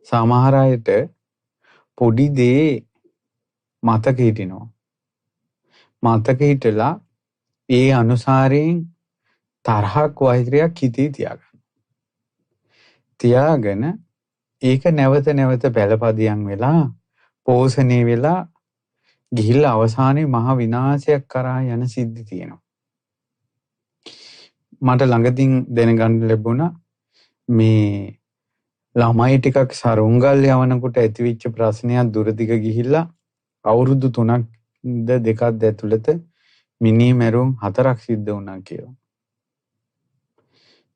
සමහර අයට පොඩි දේ මතක හිටිනවා. මතක හිටලා ඒ අනුසාරයෙන් තරහක් වෛරයක් හිතේ තියාගෙන ඒක නැවත නැවත පළපදියම් වෙලා පෝෂණය වෙලා ගිහිල්ලා අවසානයේ මහ විනාශයක් කරා යන සිද්ධි තියෙනවා. මට ළඟදීන් දැනගන්න ලැබුණා මේ ළමයි ටිකක් සරුංගල් යවනකොට ඇතිවෙච්ච ප්‍රශ්නයක් දුරදිග ගිහිල්ලා අවුරුදු 3ක්ද 2ක්ද ඇතුළත මිනි මැරුම් 4ක් සිද්ධ වුණා කියලා.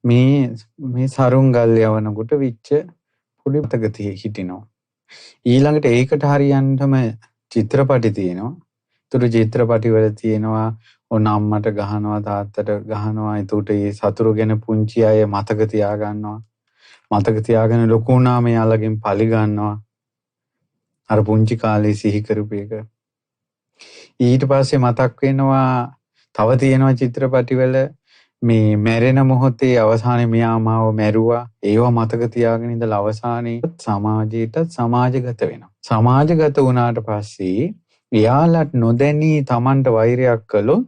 මේ සරුංගල් යවනකොට විච්ච පොඩි මතක හිටිනවා. ඊළඟට ඒකට හරියන්නම චිත්‍රපටි තියෙනවා. ඒතර චිත්‍රපටි වල තියෙනවා ඔන්න අම්මට ගහනවා තාත්තට ගහනවා. ඒකට ඒ සතුරු ගැන පුංචි අය මතක තියා ගන්නවා. මතක තියාගෙන ලොකු වුණාම යාළගෙන් පලි ගන්නවා. අර පුංචි කාලේ සිහි කරපු එක. ඊට පස්සේ මතක් වෙනවා තව තියෙනවා චිත්‍රපටි වල මේ මැරෙන මොහොතේ අවසානයේ මෙයා මාව මැරුවා. ඒව මතක තියාගෙන ඉඳලා අවසානයේ සමාජයට සමාජගත වෙනවා. සමාජගත වුණාට පස්සේ එයාලට නොදැනී Tamanට වෛරයක් කළොත්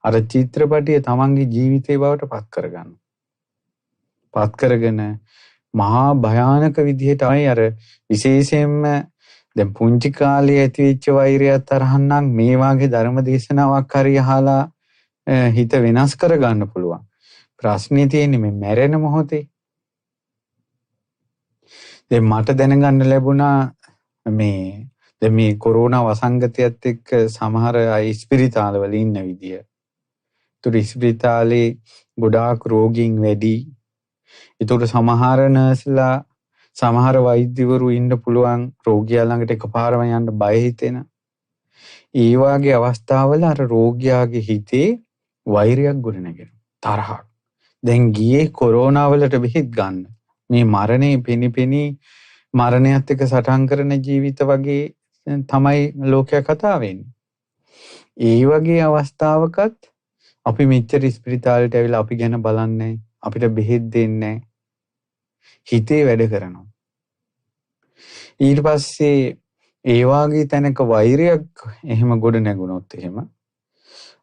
අර චිත්‍රපටිය Tamanගේ ජීවිතේ බවට පත් කරගන්නවා. පත් කරගෙන මහා භයානක විදිහට අර විශේෂයෙන්ම දැන් පුංචි කාලේ ඇතිවෙච්ච වෛරයක් තරහන්නම් මේ වාගේ ධර්ම දේශනාවක් හරි අහලා හිත වෙනස් කරගන්න පුළුවන්. ප්‍රශ්නේ තියෙන්නේ මේ මැරෙන මොහොතේ. දැන් මට දැනගන්න ලැබුණා මේ කොරෝනා වසංගතයත් එක්ක සමහර අය ස්පිරිතාලවල ඉන්න විදිය. ඒතර ස්පිරිතාලේ ගොඩාක් රෝගීන් වැඩි. ඒතර සමහර නර්ස්ලා සමහර වෛද්‍යවරු ඉන්න පුළුවන් රෝගියා ළඟට එකපාරම යන්න බය හිතෙන. ඒ වගේ අවස්ථාවල අර රෝගියාගේ හිතේ වෛරයක් ගොඩනගෙනවා. තරහක්. දැන් ගියේ කොරෝනා වලට බෙහෙත් ගන්න. මේ මරණේ පෙනිපෙනී මරණයත් එක්ක සටන් කරන ජීවිත වගේ තමයි ලෝකයා කතා වෙන්නේ. ඒ වගේ අවස්ථාවකත් අපි මෙච්චර ස්පිරිතාලෙට ඇවිල්ලා අපි ගැන බලන්නේ අපිට බෙහෙත් දෙන්නේ හිතේ වැඩ කරනවා. ඊට පස්සේ ඒ වාගේ තැනක වෛරයක් එහෙම ගොඩ නැගුණොත් එහෙම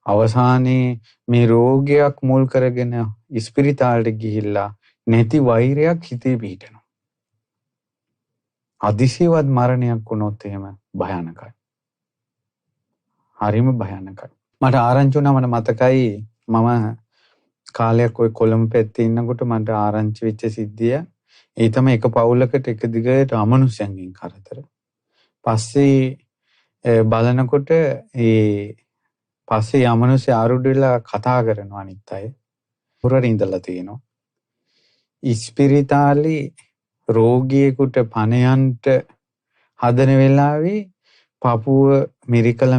අවසානයේ මේ රෝගයක් මුල් කරගෙන ස්පිරිතාලෙට ගිහිල්ලා නැති වෛරයක් හිතේ පිහිටනවා. අදිසියවත් මරණයක් වුණොත් එහෙම භයානකයි. හරිම භයානකයි. මට ආරංචි වුණා මට මතකයි මම කාලයක් ওই කොළඹ පැත්තේ ඉන්නකොට මට ආරංචි වෙච්ච සිද්ධිය. ඒ තමයි එක පවුලකට එක දිගට අමනුෂ්‍යයන්ගෙන් කරදර. පස්සේ බලනකොට පස්සේ අමනුෂ්‍ය ආරුඩ වෙලා කතා කරනවා අනිත් අය. හොරට ඉඳලා තියෙනවා. ඉස්පිරිතාලේ රෝගියෙකුට පණයන්ට හදන වෙලාවේ පපුව මිරිකල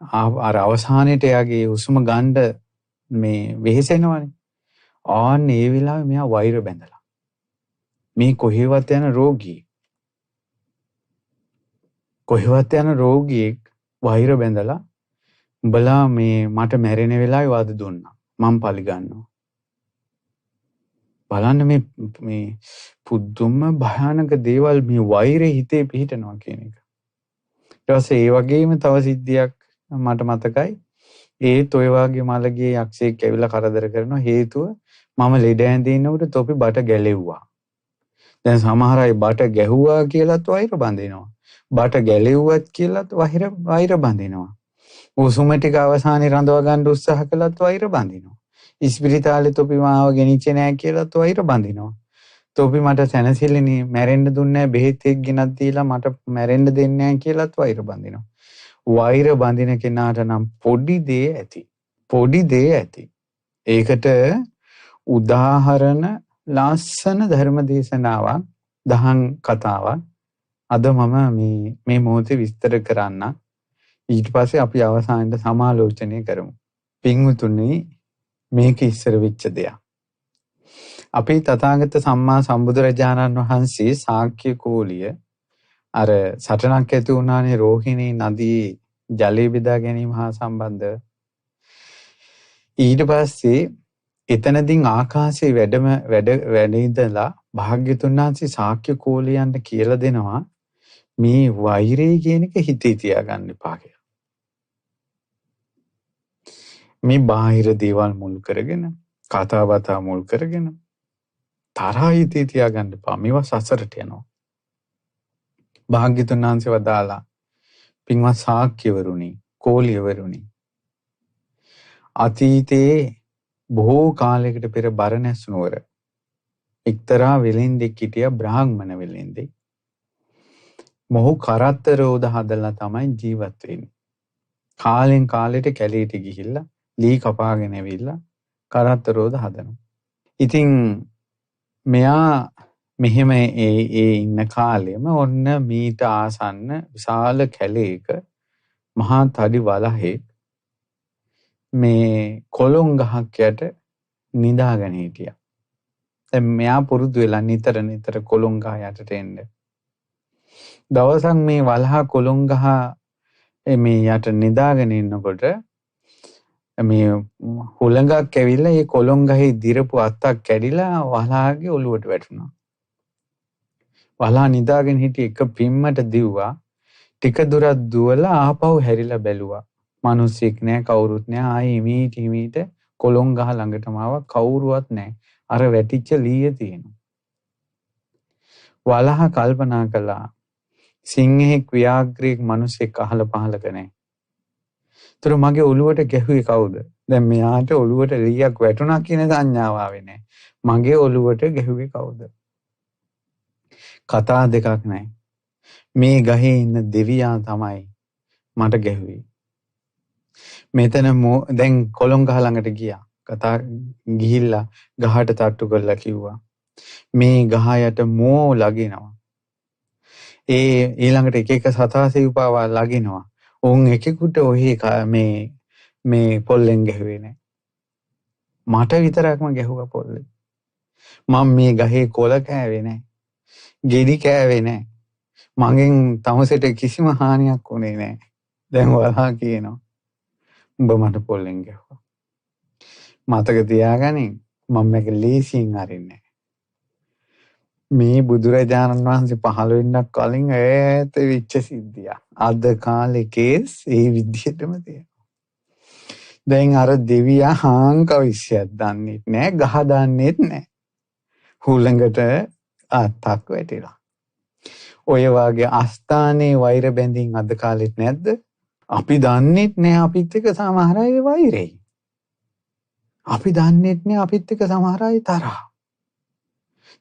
අර අවසානයේට එයාගේ හුස්ම ගන්න මේ වෙහෙසෙනවනේ. ආන්න ඒ වෙලාවේ මෙයා වෛර බැඳලා. මේ කොහෙවත් යන රෝගියෙක් වෛර බැඳලා උඹලා මේ මට මැරෙන වෙලාවේ වාද දුන්නා. මම පලි ගන්නවා. බලන්න මේ පුදුම භයානක දේවල් මේ වෛරය හිතේ පිහිටනවා කියන එක. ඊට පස්සේ ඒ වගේම තව සිද්ධියක් මට මතකයි. ඒත් ඔය වගේ මලගේ යක්ෂයෙක් ඇවිල්ලා කරදර කරනවා. හේතුව මම ලෙඩ ඇඳේ ඉන්නකොට තොපි බට ගැලෙව්වා. දැන් සමහර අය බට ගැහුවා කියලාත් වෛර බඳිනවා. බට ගැලෙව්වත් කියලාත් වෛර බඳිනවා. උසුම ටික අවසානයේ රඳව ගන්න උත්සාහ කළත් වෛර බඳිනවා. ඉස්පිරිතාලේ තොපි මාව ගෙනිච්චේ නැහැ කියලාත් වෛර බඳිනවා. තොපි මට සැනසෙල්ලනේ මැරෙන්න දුන්නේ නැහැ බෙහෙත් එක්ක ගෙනත් දීලා මට මැරෙන්න දෙන්නේ නැහැ කියලාත් වෛර බඳිනවා. වෛර බඳින කෙනාට නම් පොඩි දේ ඇති. ඒකට උදාහරණ ලස්සන ධර්ම දේශනාවක් දහම් කතාවක් අද මම මේ මොහොතේ විස්තර කරන්න. ඊට පස්සේ අපි අවසානයේ සමාලෝචනය කරමු. පින්වතුනි මේක ඉස්සර වෙච්ච දෙයක්. අපේ තථාගත සම්මා සම්බුදුරජාණන් වහන්සේ ශාක්‍ය කෝලිය අර සටනක් ඇති වුණානේ රෝහිණී නදියේ ජලය බෙදා ගැනීම හා සම්බන්ධව. ඊට පස්සේ එතනදී ආකාශයේ වැඩ ඉඳලා භාග්‍යතුන් වහන්සේ ශාක්‍ය කෝලියන්ට කියලා දෙනවා මේ වෛරය කියන එක හිතේ තියාගන්න එපා කියලා. මේ බාහිර දේවල් මුල් කරගෙන, කතා බතා මුල් කරගෙන තරහ හිතේ තියාගන්න එපා. මේවා සසරට යනවා. භාග්‍යතුන් වහන්සේ වදාලා පින්වත් ශාක්‍යවරුනි, කෝලියවරුනි, අතීතයේ බොහෝ කාලයකට පෙර බරණැස් නුවර එක්තරා වෙලෙන්දෙක් හිටියා, බ්‍රාහ්මණ වෙලෙන්දෙක්. මොහු කරත්ත රෝද හදලා තමයි ජීවත් වෙන්නේ. කාලෙන් කාලෙට කැලේට ගිහිල්ලා ලී කපාගෙන ඇවිල්ලා කරත්ත රෝද හදනවා. ඉතින් මෙයා මෙහෙම ඒ ඉන්න කාලෙම ඔන්න මීට ආසන්න විශාල කැලේක මහා තඩි වලහේ මේ කොළොන් ගහක් යට නිදාගෙන හිටියා. දැන් මෙයා පුරුදු වෙලා නිතර කොළොන් ගහ යටට එන්න. දවසක් මේ වලහා කොළොන් ගහ මේ යට නිදාගෙන ඉන්නකොට මේ හුළඟක් ඇවිල්ලා ඒ කොළොන් ගහේ දිරපු අත්තක් කැඩිලා වලහාගේ ඔළුවට වැටුණා. වලහා නිදාගෙන හිටි එක පිම්මට දිව්වා. ටික දුරක් දුවලා ආපහු හැරිලා බැලුවා. මිනිස්සෙක් නෑ, කවුරුත් නෑ. ආයේ හිමීට කොළොන් ගහ ළඟටම ආවා. කවුරුවත් නෑ. අර වැටිච්ච ලීය තියෙනවා. වලහා කල්පනා කළා සිංහෙක්, ව්‍යාග්‍රයෙක්, මිනිස්සෙක් අහල පහලක නෑ. ඒතර මගේ ඔළුවට ගැහුවේ කවුද? දැන් මෙයාට ඔළුවට ලීයක් වැටුණා කියන සංඥාව ආවේ නෑ. මගේ ඔළුවට ගැහුවේ කවුද? කතා දෙකක් නෑ. මේ ගහේ ඉන්න දෙවියා තමයි මට ගැහුවේ. මෙතන දැන් කොළොන් ගහ ළඟට ගියා. ගිහිල්ලා ගහට තට්ටු කරලා කිව්වා මේ ගහ යට මෝ ලගිනවා. ඒ ඊළඟට එක එක සතා සිව්පාවා ලගිනවා. උන් එකෙකුට ඔහි මේ පොල්ලෙන් ගැහුවේ නෑ. මට විතරක්ම ගැහුවා පොල්ලෙන්. මම මේ ගහේ කොළ කෑවේ නෑ. ගෙඩි කෑවේ නෑ. මගෙන් තමුසෙට කිසිම හානියක් වුණේ නෑ. දැන් වලහා කියනවා උඹ මට පොල්ලෙන් ගැහුවා. මතක තියාගනින් මම මේක ලේසියෙන් අරින්නේ නෑ. මේ බුදුරජාණන් වහන්සේ පහළ වෙන්නක් කලින් ඈත වෙච්ච සිද්ධියක්. අද කාලේ කේස් ඒ විදිහටම තියෙනවා. දැන් අර දෙවියා හාංකවිශ්යක් දන්නෙත් නෑ, ගහ දන්නෙත් නෑ. හුළඟට අත්තක් වැටිලා. ඔය වාගේ අස්ථානේ වෛර බැඳින් අද කාලෙත් නැද්ද? අපි දන්නෙත් නෑ අපිත් එක්ක සමහර අය වෛරයි. අපි දන්නෙත් නෑ අපිත් එක්ක සමහර අය තරහ.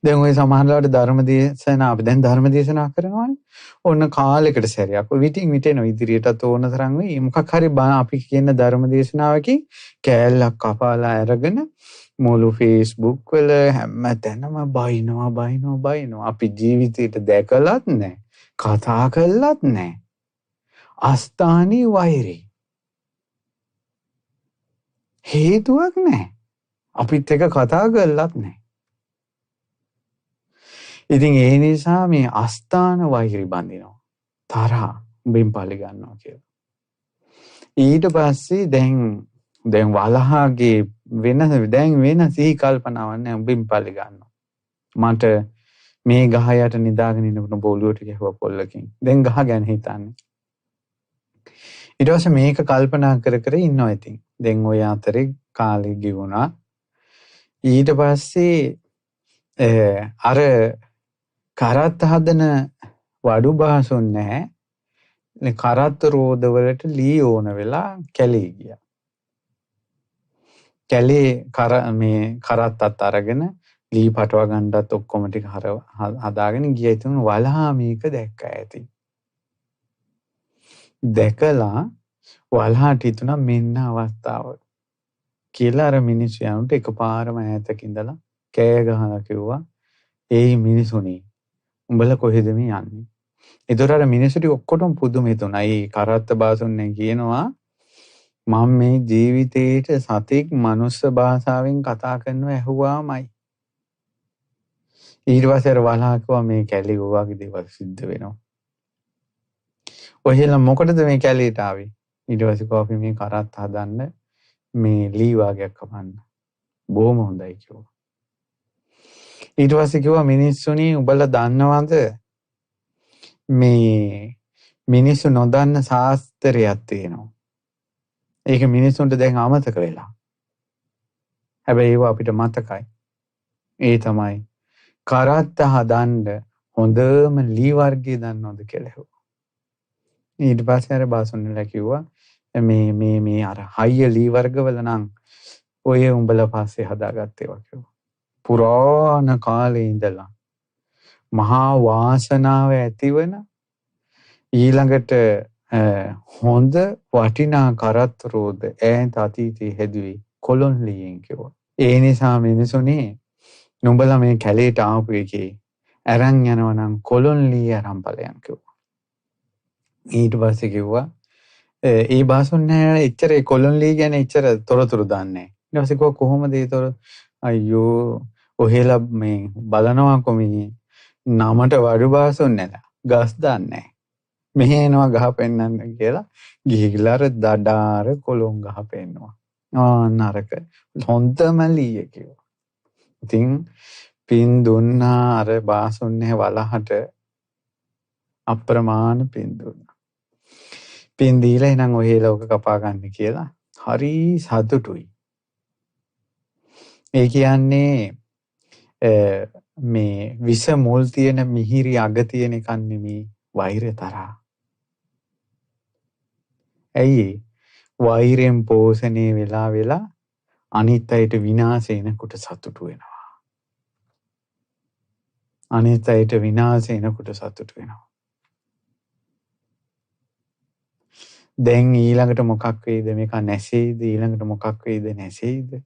දැන් ඔය සමහරලාට ධර්මදේශනා අපි දැන් ධර්මදේශනා කරනවානේ. ඔන්න කාලයකට සැරයක් ඔය විටින් විට එන ඉදිරියටත් ඕන තරම් වෙයි. මොකක් හරි අපි කියන ධර්මදේශනාවකින් කෑල්ලක් කපාලා අරගෙන මුළු Facebook වල හැමතැනම බයිනවා. අපි ජීවිතේට දැකලත් නැහැ. කතා කළත් නැහැ. අස්ථානේ වෛරේ. හේතුවක් නැහැ. අපිත් එක කතා කළත් නැහැ. ඉතින් ඒ නිසා මේ අස්ථාන වෛරි බඳිනවා. තරහ උඹෙන් පලි ගන්නවා කියලා. ඊට පස්සේ දැන් වලහාගේ වෙන සිහි කල්පනාවක් නැහැ. උඹෙන් පලි ගන්නවා. මට මේ ගහ යට නිදාගෙන ඉන්නකොට බෝලුවට ගැහුවා පොල්ලකින්. දැන් ගහ ගැන හිතන්නේ. ඊට පස්සේ මේක කල්පනා කර ඉන්නවා ඉතින්. දැන් ඔය අතරේ කාලෙ ගිවුණා. ඊට පස්සේ අර කරත්ත හදන වඩු බහසුන් නැහැ. කරත්ත රෝද වලට ලී ඕන වෙලා කැලේ ගියා. කැලේ මේ කරත්තත් අරගෙන ලී පටව ගන්නත් ඔක්කොම ටික හදාගෙන ගියා. ඉතින් වලහා මේක දැක්කා ඇති. දැකලා වලහාට හිතුණා මෙන්න අවස්ථාව කියලා අර මිනිස්සු යනුට එකපාරම ඈතක ඉඳලා කෑ ගහලා කිව්වා "ඒ මිනිසුනි උඹලා කොහෙද මේ යන්නේ?" ඒතර අර මිනිස්සු ටික ඔක්කොටම පුදුම හිතුණා. ඒ කරත්ත බාසුන්නේ කියනවා මම මේ ජීවිතේට සතෙක් මනුස්ස භාෂාවෙන් කතා කරනවා ඇහුවාමයි. ඊට පස්සේ අර වලහා කිව්වා මේ කැලේ වගේ දේවල් සිද්ධ වෙනවා. ඔහෙලා මොකටද මේ කැලේට ආවේ? ඊට පස්සේ කිව්වා අපි මේ කරත්ත හදන්න මේ ලී වාගයක් කපන්න. බොහොම හොඳයි කිව්වා. ඊට පස්සේ කිව්වා මිනිස්සුනි උඹලා දන්නවද මේ මිනිස්සු නොදන්න ශාස්ත්‍රයක් තියෙනවා. ඒක මිනිස්සුන්ට දැන් අමතක වෙලා. හැබැයි ඒව අපිට මතකයි. ඒ තමයි කරත්ත හදන්න හොඳම ලී වර්ගය දන්නවද කියලා හෙව්වා. ඊට පස්සේ අර බාසුන්නලා කිව්වා මේ අර හයිය ලී වර්ගවල නම් ඔය උඹලා පස්සේ හදාගත්තේ වගේ. පුරාණ කාලේ ඉඳලා මහා වාසනාව ඇතිවන ඊළඟට හොඳ වටිනා කරත්ත රෝද ඈත අතීතයේ හැදුවේ කොළොන්ලියෙන් කිව්වා. ඒ නිසා මිනිසුනේ නුඹලා මේ කැලේට ආපු එකේ අරන් යනවා නම් කොළොන්ලිය අරන් ඵලයන් කිව්වා. ඊට පස්සේ කිව්වා ඒ බාසුන්නෑ එච්චර කොළොන්ලිය ගැන එච්චර තොරතුරු දන්නේ නැහැ. ඊට පස්සේ කිව්වා කොහොමද ඒ තොර අයියෝ ඔහෙලා මේ බලනවා කොමී නමට වඩු බාසුන්නලා ගස් දන්නේ මෙහෙ එනවා ගහ පෙන්නන්න කියලා ගිහිල්ලා අර දඩාර කොළොන් ගහ පෙන්නවා. නරක හොඳම ලීය කිව්වා. ඉතින් පින් දුන්නා අර බාසුන්නේ වලහට අප්‍රමාණ පින් දුන්නා. පින් දීලා එනං ඔහෙලා ඔක කපා ගන්න කියලා හරි සතුටුයි. ඒ කියන්නේ මේ විස මුල් තියෙන මිහිරි අග තියෙන එකක් නෙමේ වෛරය තරහා. ඇයි වෛරයෙන් පෝෂණය වෙලා අනිත් අයට විනාශ වෙනකොට සතුටු වෙනවා. අනිත් අයට විනාශ වෙනකොට සතුටු වෙනවා. දැන් ඊළඟට මොකක් වෙයිද මේක නැසෙයිද ඊළඟට මොකක් වෙයිද නැසෙයිද?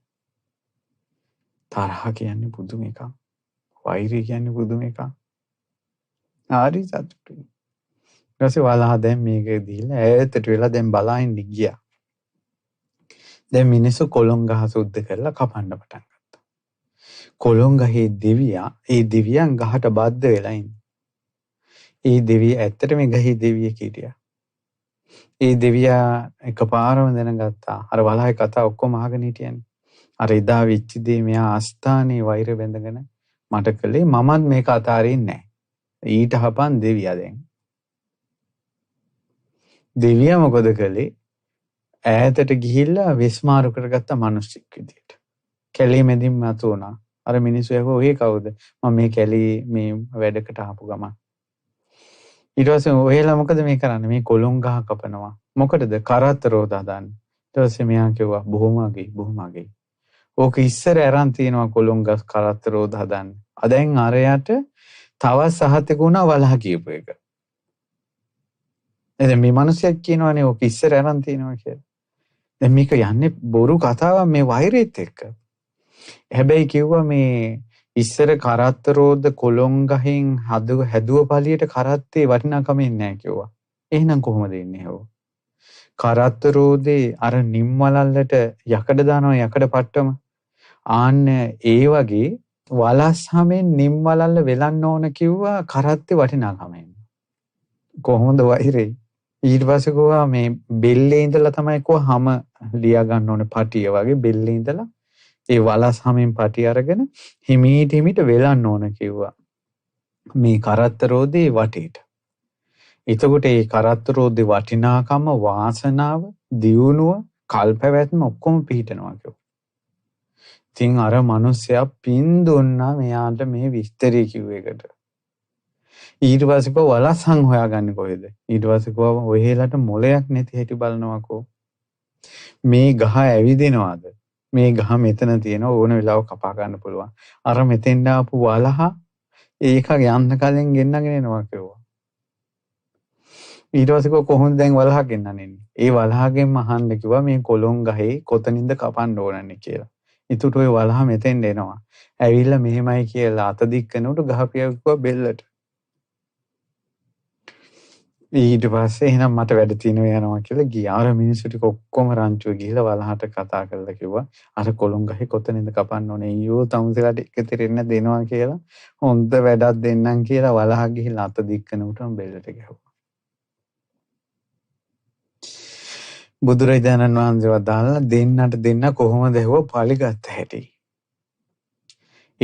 තරහ කියන්නේ පුදුම එකක්. වෛරය කියන්නේ පුදුම එකක්. හරි සතුටුයි. ඊපස්සේ වලහ දැන් මේක දීලා ඈතට වෙලා දැන් බලහින්න ගියා. දැන් මිනිස්සු කොළොන් ගහ සුද්ධ කරලා කපන්න පටන් ගත්තා. කොළොන් ගහේ දෙවියන් ගහට බද්ධ වෙලා ඉන්නේ. ඒ දෙවිය ඇත්තට මේ ගහේ දෙවියෙක් හිටියා. ඒ දෙවියා එකපාරම දැනගත්තා. අර වලහේ කතා ඔක්කොම අහගෙන හිටියනේ. අර එදා වෙච්ච දේ මෙයා ආස්ථානේ වෛර බැඳගෙන මට කළේ මමත් මේක අතාරින්නේ නැහැ. ඊට හපන් දෙවියා දැන්. දෙවියා මොකද කළේ? ඈතට ගිහිල්ලා විස්මාරු කරගත්ත මිනිස්සෙක් විදියට. කැලේ මැදින් මතු වුණා. අර මිනිස්සු ඇහුවා ඔය කවුද? මම මේ කැලේ මේ වැඩකට ආපු ගමන්. ඊට පස්සේ ඔයලා මොකද මේ කරන්නේ? මේ කොළොන් ගහ කපනවා. මොකටද? කරත්ත රෝද හදන්න. ඊට පස්සේ මෙයා කිව්වා බොහොම අගේ. ඕක ඉස්සර අරන් තියනවා කොළොන් ගස් කරත්ත රෝද හදන්න. දැන් අරයට තවත් සහතික වුණා වලහ කියපු එක. එතෙන් මේ මිනිස්සෙක් කියනවානේ ඕක ඉස්සර අරන් තියනවා කියලා. දැන් මේක යන්නේ බොරු කතාවක් මේ වෛරයත් එක්ක. හැබැයි කිව්වා මේ ඉස්සර කරත්ත රෝද කොළොන් ගහෙන් හැදුව පළියට කරත්තේ වටිනාකම ඉන්නේ නැහැ කිව්වා. එහෙනම් කොහොමද ඉන්නේ හො? කරත්ත රෝදේ අර නිම් වලල්ලට යකඩ දානවා යකඩ පට්ටම. ආන්න ඒ වගේ වලස් හැමෙන් නිම් වලල්ල වෙලන්න ඕන කිව්වා කරත්තේ වටිනාකම ඉන්නේ. කොහොමද වෛරේ? ඊට පස්සේ කිව්වා මේ බෙල්ලේ ඉඳලා තමයි කිව්වා හැම ලියා ගන්න ඕනේ පටිය වගේ බෙල්ලේ ඉඳලා ඒ වලස් හැමෙන් පටි අරගෙන හිමීට වෙලන්න ඕන කිව්වා. මේ කරත්ත රෝදේ වටේට. එතකොට මේ කරත්ත රෝදේ වටිනාකම වාසනාව දියුණුව කල්පැවැත්ම ඔක්කොම පිහිටනවා කිව්වා. ඉතින් අර මිනිස්සයා පින් දුන්නා මෙයාට මේ විස්තරය කිව්ව එකට. ඊට පස්සේ කොහොම වලස්සන් හොයාගන්නේ කොහෙද? ඊට පස්සේ කොහොම ඔහෙලට මොලයක් නැති හැටි බලනවාකෝ. මේ ගහ ඇවිදිනවාද? මේ ගහ මෙතන තියෙන ඕන වෙලාවක කපා ගන්න පුළුවන්. අර මෙතෙන් ආපු වලහ ඒක යන්න කලින් ගෙන්නගෙන එනවා කිව්වා. ඊට පස්සේ කොහොමද දැන් වලහ ගෙන්නන්නේ? ඒ වලහගෙන් අහන්න කිව්වා මේ කොළොන් ගහේ කොතනින්ද කපන්න ඕනන්නේ කියලා. ඊටට ඔය වලහ මෙතෙන් එනවා. ඇවිල්ලා මෙහෙමයි කියලා අත දික් කරනකොට ගහ පියාගුවා බෙල්ලට. ඊට පස්සේ එහෙනම් මට වැඩ තියෙනවා යනවා කියලා ගියා. අර මිනිස්සු ටික ඔක්කොම රංචුව ගිහිල්ලා වලහට කතා කරලා කිව්වා අර කොළොන් ගහේ කොතනින්ද කපන්න ඕනේ? ඊයෝ තමුසෙලාට එකතෙරෙන්න දෙනවා කියලා හොඳ වැඩක් දෙන්නම් කියලා වලහ ගිහිල්ලා අත දික් කරනකොටම බෙල්ලට ගැහුවා. බුදුරජාණන් වහන්සේ වදාළා දෙන්නට දෙන්න කොහොමද ඇහුවා පලිගත්ත හැටි.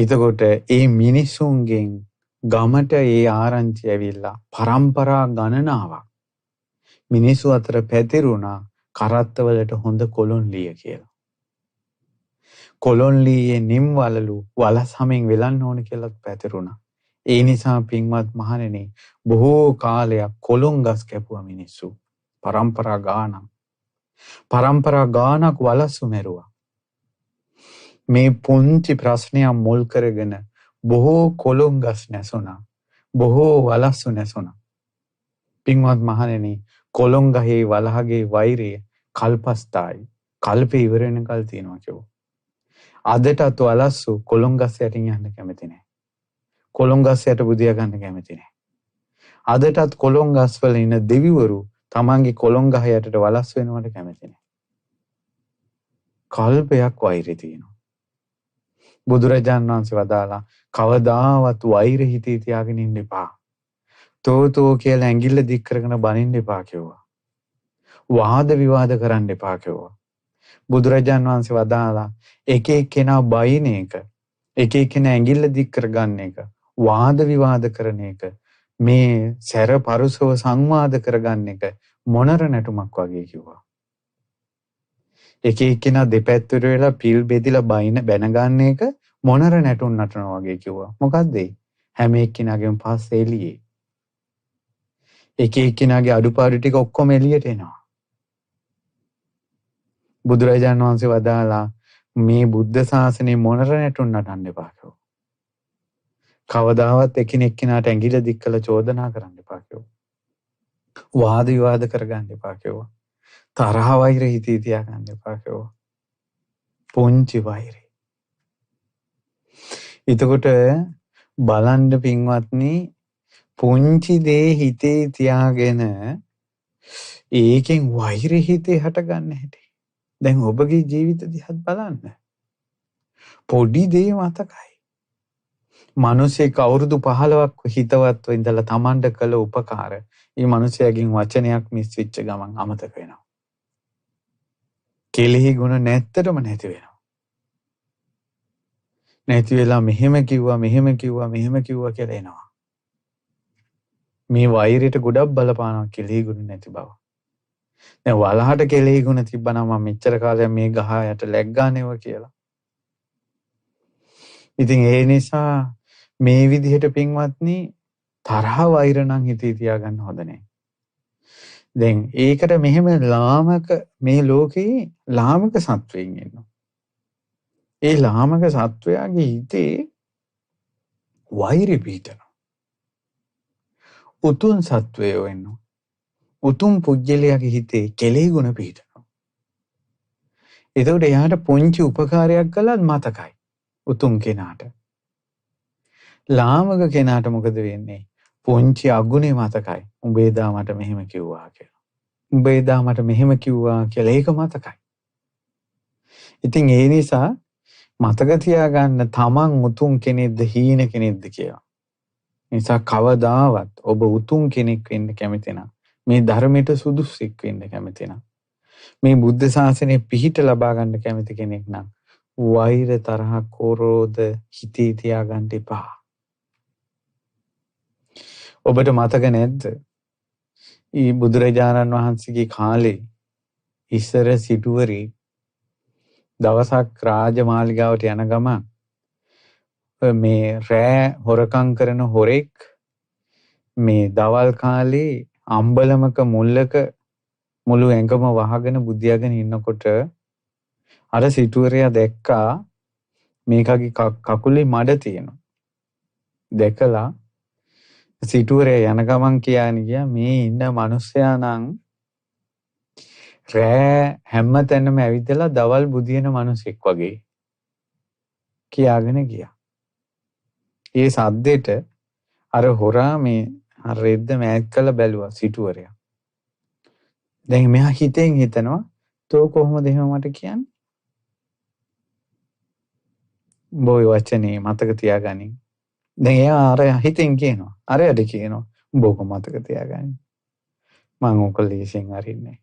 එතකොට ඒ මිනිසුන්ගෙන් ගමට ඒ ආරංචි ඇවිල්ලා පරම්පරා ගණනාවක් මිනිස්සු අතර පැතිරුණා කරත්තවලට හොඳ කොළොන්ලිය කියලා. කොළොන්ලියේ නිම් වලලු වලස් හැමෙන් වෙලන්න ඕන කියලා පැතිරුණා. ඒ නිසා පින්වත් මහණෙනි බොහෝ කාලයක් කොළොන් ගස් කැපුවා මිනිස්සු. පරම්පරා ගානක් වලස්සු මැරුවා. මේ පුංචි ප්‍රශ්නයක් මුල් කරගෙන බොහෝ කොළොන් ගස් නැසුණා. බොහෝ වලස්සු නැසුණා. පින්වත් මහණෙනි කොළොන් ගහේ වලහගේ වෛරය කල්පස්ථායි. කල්පේ ඉවර වෙනකල් තියෙනවා කියෝ. අදටත් වලස්සු කොළොන් ගස් යටින් යන්න කැමති නැහැ. කොළොන් ගස් යට බුදියා ගන්න කැමති නැහැ. අදටත් කොළොන් ගස් වල ඉන්න දෙවිවරු තමන්ගේ කොළොන් ගහ යටට වලස් වෙනවට කැමති නැහැ. කල්පයක් වෛරය තියෙනවා. බුදුරජාණන් වහන්සේ වදාලා කවදාවත් වෛර හිතේ තියාගෙන ඉන්න එපා. තෝ කියලා ඇඟිල්ල දික් කරගෙන බනින්න එපා කිව්වා. වාද විවාද කරන්න එපා කිව්වා. බුදුරජාණන් වහන්සේ වදාලා එක එක්කෙනා බයින එක, එක එක්කෙනා ඇඟිල්ල දික් කරගන්න එක, වාද විවාද කරන එක, මේ සැර පරුසව සංවාද කරගන්න එක මොනර නැටුමක් වගේ කිව්වා. එක එක්කෙනා දෙපැත්තට වෙලා පිල් බෙදිලා බැනගන්න එක මොනර නැටුම් නටනවා වගේ කිව්වා. මොකද්ද ඒ? හැම එක්කෙනාගේම පස්ස එළියේ. එක එක්කෙනාගේ අඩුපාඩු ටික ඔක්කොම එළියට එනවා. බුදුරජාණන් වහන්සේ වදාලා මේ බුද්ධ ශාසනයේ මොනර නැටුම් නටන්න එපා කිව්වා. කවදාවත් එකිනෙක කෙනාට ඇඟිල්ල දික් කළ චෝදනා කරන්න එපා කිව්වා. වාද විවාද කරගන්න එපා කිව්වා. තරහ වෛර හිතේ තියාගන්න එපා කිව්වා. පුංචි වෛරය. එතකොට බලන්න පින්වත්නි පුංචි දේ හිතේ තියාගෙන ඒකෙන් වෛර හිතේ හටගන්න හැටි. දැන් ඔබගේ ජීවිත දිහත් බලන්න. පොඩි දේ මතකයි. මිනිසෙක් අවුරුදු 15ක් හිතවත්ව ඉඳලා Tamanට කළ උපකාර මේ මිනිසයාගෙන් වචනයක් මිස් වෙච්ච ගමන් අමතක වෙනවා. කෙලෙහි ගුණ නැත්තටම නැති වෙනවා. නැති වෙලා මෙහෙම කිව්වා කියලා එනවා. මේ වෛරයට ගොඩක් බලපානවා කෙලෙහි ගුණ නැති බව. දැන් වලහට කෙලෙහි ගුණ තිබ්බනම් මම මෙච්චර කාලයක් මේ ගහ යට läග්ගානේව කියලා. ඉතින් ඒ නිසා මේ විදිහට පින්වත්නි තරහ වෛර නම් හිතේ තියාගන්න හොඳ නැහැ. දැන් ඒකට මෙහෙම ලාමක මේ ලෝකේ ලාමක සත්වයන් ඉන්නවා. ඒ ලාමක සත්වයාගේ හිතේ වෛරය පිහිටනවා. උතුම් සත්වයෝ වෙනවා. උතුම් පුජ්‍යලයාගේ හිතේ කෙලෙහි ගුණ පිහිටනවා. එතකොට එයාට පොන්චි උපකාරයක් කළත් මතකයි. උතුම් කෙනාට. ලාමක කෙනාට මොකද වෙන්නේ? පොන්චි අගුණේ මතකයි. උඹේ දා මට මෙහෙම කිව්වා කියලා. උඹේ දා මට මෙහෙම කිව්වා කියලා ඒක මතකයි. ඉතින් ඒ නිසා මතක තියාගන්න තමන් උතුම් කෙනෙක්ද හීන කෙනෙක්ද කියලා. නිසා කවදාවත් ඔබ උතුම් කෙනෙක් වෙන්න කැමති නම් මේ ධර්මයට සුදුසුෙක් වෙන්න කැමති නම් මේ බුද්ධ ශාසනය පිහිට ලබා ගන්න කැමති කෙනෙක් නම් වෛර තරහ කෝරෝධ හිතේ තියාගන්න එපා. ඔබට මතක නැද්ද? ඊ බුදුරජාණන් වහන්සේගේ කාලේ ඉස්සර සිටුවරේ දවසක් රාජමාලිගාවට යන ගමන් මේ රෑ හොරකම් කරන හොරෙක් මේ දවල් කාලේ අම්බලමක මුල්ලක මුළු ඇඟම වහගෙන බුදියාගෙන ඉන්නකොට අර සිටුවරයා දැක්කා මේකගේ කකුලේ මඩ තියෙනවා. දැකලා සිටුවරයා යන ගමන් කියන්නේ ගියා මේ ඉන්න මිනිස්සයා නම් රෑ හැම තැනම ඇවිදලා දවල් බුදියන මිනිසෙක් වගේ කියාගෙන ගියා. ඒ සද්දෙට අර හොරා මේ රෙද්ද මෑත් කළ බැලුවා සිටුවරයා. දැන් මෙහා හිතෙන් හිතනවා තෝ කොහොමද එහෙම මට කියන්නේ? බොයි වචනේ මතක තියාගනින්. දැන් එයා අර හිතෙන් කියනවා. අරයට කියනවා උඹ ඔක මතක තියාගනින්. මම ඔක ලේසියෙන් අරින්නේ.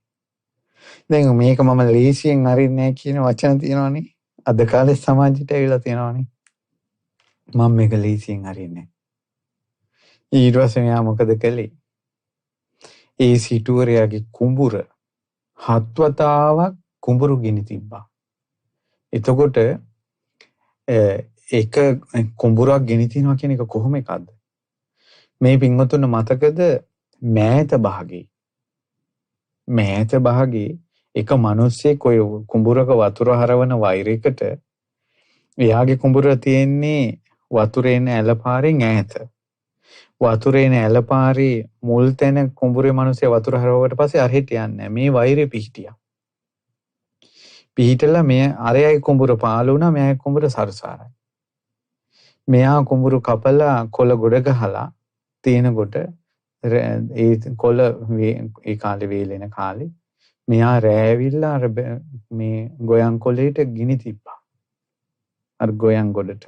දැන් මේක මම ලේසියෙන් අරින්නේ කියන වචන තියෙනවනේ. අද කාලේ සමාජයට ඇවිල්ලා තියෙනවනේ. මම මේක ලීසියෙන් හරින්නේ. ඊට පස්සේ මෙයා මොකද කළේ? ඒ සිටුවරයාගේ කුඹුර 7 වතාවක් කුඹුරු ගිනි තිබ්බා. එතකොට එක කුඹුරක් ගිනි තියනවා කියන එක කොහොම එකක්ද? මේ පින්වතුන් මතකද මෑත භාගේ එක මිනිස්සෙක් ඔය කුඹුරක වතුර හරවන වෛරයකට එයාගේ කුඹුර තියෙන්නේ වතුරේ එන ඇලපාරෙන් ඈත. වතුරේ එන ඇලපාරේ මුල් තැන කුඹුරේ මිනිස්සු වතුර හරවුවට පස්සේ අරහෙට යන්නේ මේ වෛරේ පිහිටියා. පිහිටලා මෙය අරයයි කුඹුර පාළු වුණා මෙයයි කුඹුර සරසාරයි. මෙයා කුඹුරු කපලා කොළ ගොඩ ගහලා තියෙනකොට ඒ කොළ ඒ කාලේ වේලෙන කාලේ මෙයා රෑවිල්ලා අර මේ ගොයන් කොළේට ගිනි තිබ්බා. අර ගොයන් ගොඩට.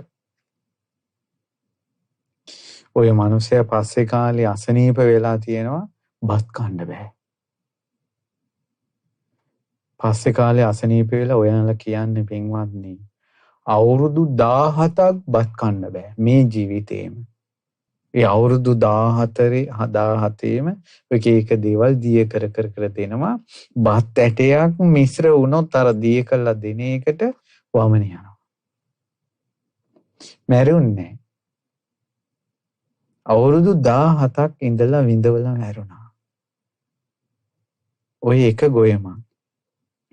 ඔය මිනිස්සයා පස්සේ කාලේ අසනීප වෙලා තියෙනවා බත් කන්න බෑ. පස්සේ කාලේ අසනීප වෙලා ඔයාලා කියන්නේ පින්වත්නි අවුරුදු 17ක් බත් කන්න බෑ මේ ජීවිතේම. ඒ අවුරුදු 17ෙම එක එක දේවල් දිය කර දෙනවා. බත් ඇටයක් මිශ්‍ර වුණොත් අර දිය කළා දෙන එකට වමන යනවා. මැරුන්නේ අවුරුදු 17ක් ඉඳලා විඳවලා මැරුණා. ඔය එක ගොයම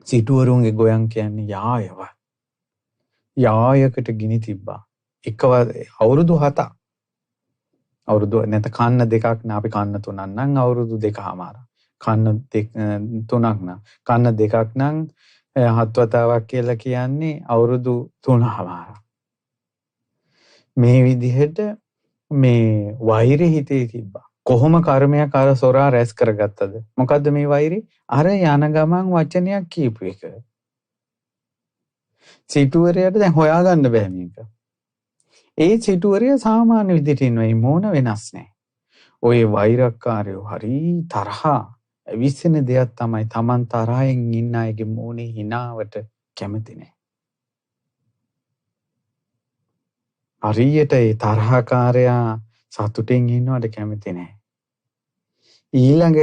සිටුවරුන්ගේ ගොයන් කියන්නේ යායව. යායකට ගිනි තිබ්බා. අවුරුදු 7ක්. අවුරුදු නැත කන්න දෙකක් නා අපි කන්න තුනක් නම් අවුරුදු දෙකමාර. කන්න තුනක් නම් කන්න දෙකක් නම් 7 වතාවක් කියලා කියන්නේ අවුරුදු 3මාර. මේ විදිහට මේ වෛරය හිතේ තිබ්බා. කොහොම කර්මයක් අර සොරා රැස් කරගත්තද? මොකද්ද මේ වෛරය? අර යන ගමන් වචනයක් කියපු එක. සිටුවරයට දැන් හොයාගන්න බෑ මේක. ඒ සිටුවරය සාමාන්‍ය විදිහට ඉන්නවා. මොන වෙනස් නැහැ. ඔය වෛරක්කාරයෝ හරි තරහා විශ්සෙන දෙයක් තමයි Taman තරහෙන් ඉන්න අයගේ මොනේ හිනාවට කැමති නැහැ. හරියට ඒ තරහකාරයා සතුටින් ඉන්නවට කැමති නැහැ. ඊළඟ